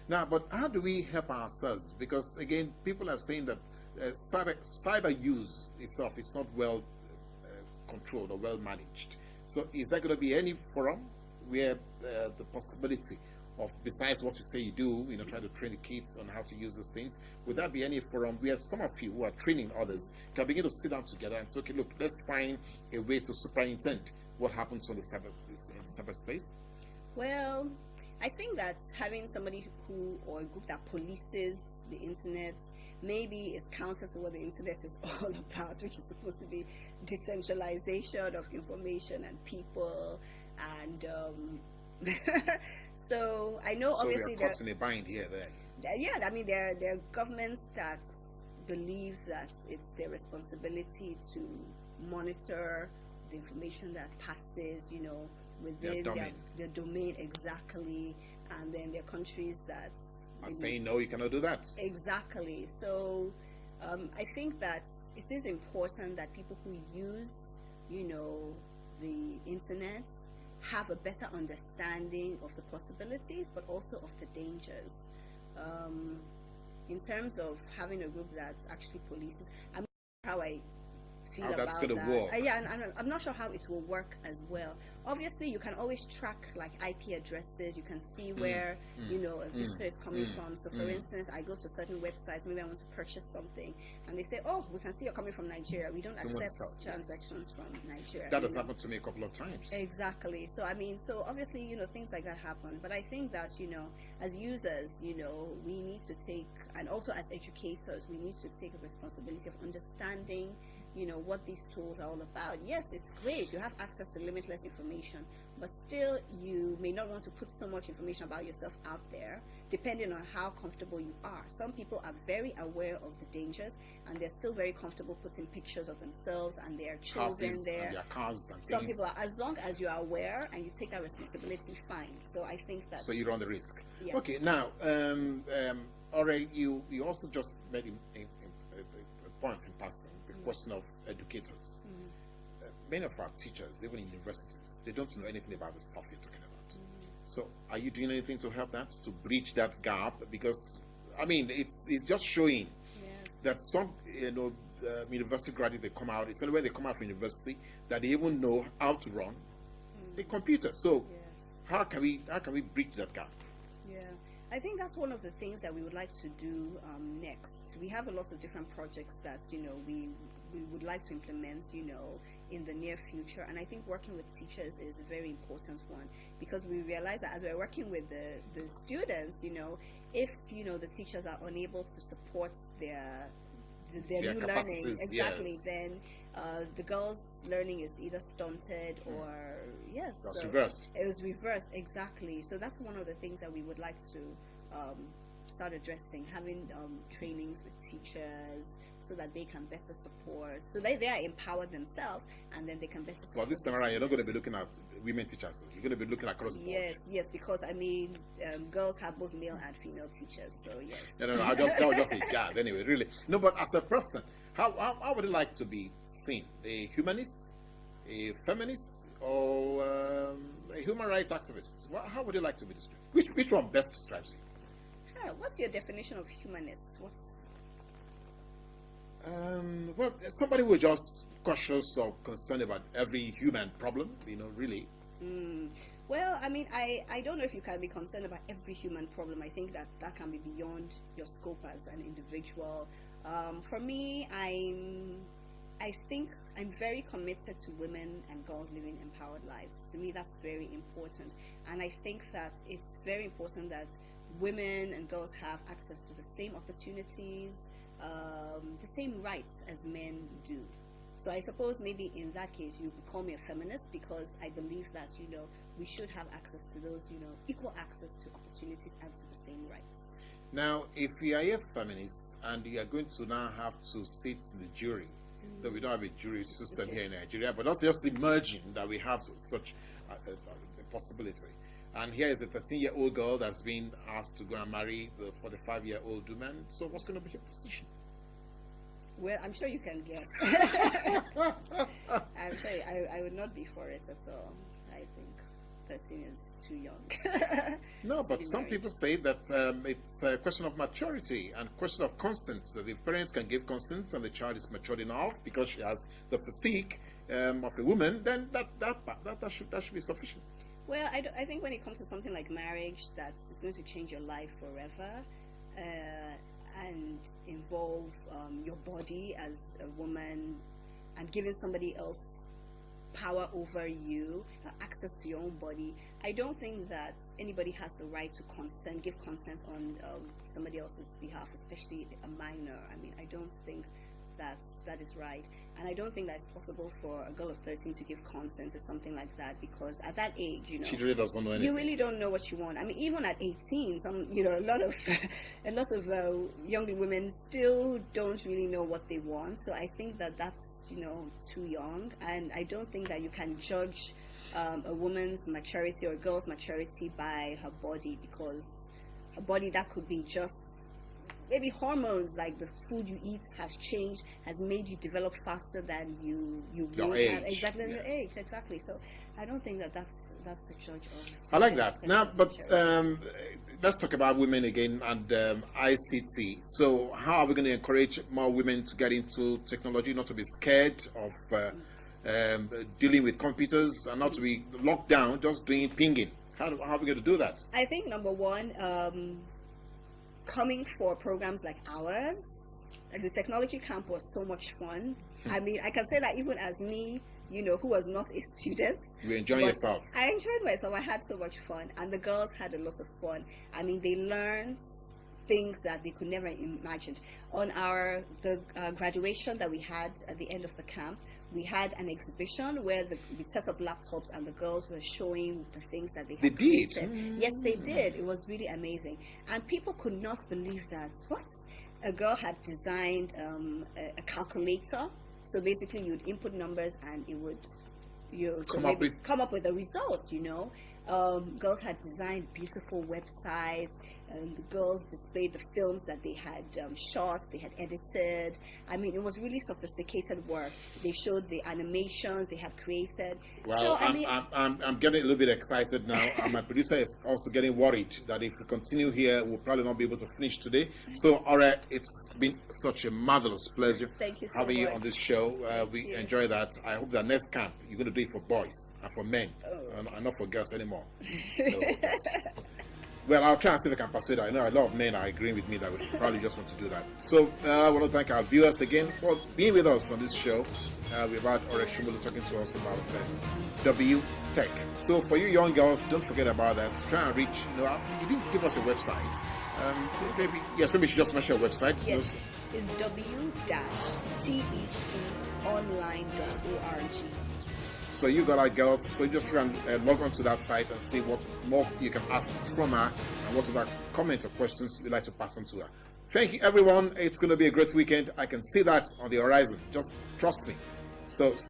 Now, but how do we help ourselves? Because again, people are saying that cyber use itself is not well controlled or well managed. So, is there going to be any forum where the possibility of, besides what you say you do, try to train the kids on how to use those things, would there be any forum where some of you who are training others can begin to sit down together and say, okay, look, let's find a way to superintend what happens on the cyberspace? Well, I think that having somebody or a group that polices the internet maybe is counter to what the internet is all about, which is supposed to be decentralization of information and people, and so I know obviously we are caught in a bind here there. Yeah, I mean there are governments that believe that it's their responsibility to monitor the information that passes, within their domain exactly, and then there are countries that are saying no, you cannot do that. Exactly. So I think that it is important that people who use, the internet have a better understanding of the possibilities, but also of the dangers. In terms of having a group that actually polices, I'm not sure how I feel how that's about going to that. work. Yeah, and I'm not sure how it will work as well. Obviously, you can always track like IP addresses. You can see where a visitor is coming from. So, for instance, I go to certain websites. Maybe I want to purchase something, and they say, "Oh, we can see you're coming from Nigeria. We don't accept transactions from Nigeria." That has happened to me a couple of times. Exactly. So, I mean, obviously, things like that happen. But I think that as users, we need to take, and also as educators, we need to take a responsibility of understanding what these tools are all about. Yes, it's great. You have access to limitless information, but still you may not want to put so much information about yourself out there, depending on how comfortable you are. Some people are very aware of the dangers, and they're still very comfortable putting pictures of themselves and their children there. And their cars and Some things. people are, as long as you are aware and you take that responsibility, fine. So I think that. So you run the risk. Yeah. Okay, now, Ore, you also just made a point in passing, the question of educators. Many of our teachers, even in universities, they don't know anything about the stuff you're talking about. So are you doing anything to help that, to bridge that gap? Because, I mean, it's just showing that some, university graduates, they come out, it's only when they come out from university that they even know how to run a computer. So how can we bridge that gap? Yeah, I think that's one of the things that we would like to do next. We have a lot of different projects that we would like to implement in the near future, and I think working with teachers is a very important one, because we realize that as we're working with the students, if the teachers are unable to support their new learning, exactly, then the girls' learning is either stunted or That's reversed. It was reversed, exactly. So that's one of the things that we would like to start addressing, having trainings with teachers so that they can better support, so they are empowered themselves, and then they can better support. Well, this time around, you're not going to be looking at women teachers. You're going to be looking across the board. Yes, because I mean, girls have both male and female teachers, so yes. No, that was just a jab anyway, really. No, but as a person, how would you like to be seen? A humanist, a feminist, or a human rights activist? How would you like to be described? Which one best describes you? What's your definition of humanists? Well, somebody who is just cautious or concerned about every human problem, really. Well, I mean, I don't know if you can be concerned about every human problem. I think that can be beyond your scope as an individual. For me, I think I'm very committed to women and girls living empowered lives. To me, that's very important. And I think that it's very important that women and girls have access to the same opportunities, the same rights as men do. So I suppose maybe in that case you could call me a feminist, because I believe that we should have access to those equal access to opportunities and to the same rights. Now, if you are a feminist and you are going to now have to sit in the jury, though we don't have a jury system here in Nigeria, but that's just emerging that we have such a possibility. And here is a 13-year-old girl that's been asked to go and marry the 45-year-old woman. So what's going to be her position? Well, I'm sure you can guess. I'm sorry, I would not be for it at all, I think. 13 is too young. No, to but be some married. people say that it's a question of maturity and question of consent. So if parents can give consent and the child is matured enough because she has the physique of a woman, then that should be sufficient. Well, I think when it comes to something like marriage, it's going to change your life forever, and involve your body as a woman, and giving somebody else power over you, access to your own body. I don't think that anybody has the right to give consent on somebody else's behalf, especially a minor. I mean, I don't think that is right, and I don't think that it's possible for a girl of 13 to give consent to something like that, because at that age, She really doesn't know anything. you really don't know what you want. I mean, even at 18, a lot of young women still don't really know what they want. So I think that's too young, and I don't think that you can judge a woman's maturity or a girl's maturity by her body, because her body, that could be just maybe hormones, like the food you eat has changed, has made you develop faster than you Your would age, have. Exactly, yes. your age, exactly. So I don't think that's a judge of. I like that. Now, but let's talk about women again and ICT. So how are we going to encourage more women to get into technology, not to be scared of dealing with computers and not to be locked down, just doing pinging? How are we going to do that? I think number one, coming for programs like ours, the technology camp was so much fun. I mean, I can say that even as me, who was not a student. You enjoying but yourself? I enjoyed myself. I had so much fun, and the girls had a lot of fun. I mean, they learned things that they could never imagine. On the graduation that we had at the end of the camp, we had an exhibition where we set up laptops and the girls were showing the things that they had created. Yes, they did. It was really amazing. And people could not believe that. What? A girl had designed a calculator. So basically you would input numbers and it would come up with the results, Girls had designed beautiful websites, and the girls displayed the films that they had shot, they had edited. I mean, it was really sophisticated work. They showed the animations they had created. Well, so, I'm getting a little bit excited now. And my producer is also getting worried that if we continue here, we'll probably not be able to finish today. So, all right, it's been such a marvelous pleasure Thank you so having you much. on this show. We enjoy that. I hope that next camp, you're going to do it for boys and for men, and not for girls anymore. Well, I'll try and see if I can persuade. I know a lot of men are agreeing with me that we probably just want to do that. So I want to thank our viewers again for being with us on this show. We've had Somolu talking to us about W Tech. So for you young girls, don't forget about that. Try and reach. You didn't give us a website. Maybe we should just mention your website. Yes, it's w-teconline.org. So you got our girls, so you just try and log on to that site and see what more you can ask from her and what other comments or questions you'd like to pass on to her. Thank you, everyone. It's going to be a great weekend. I can see that on the horizon. Just trust me. So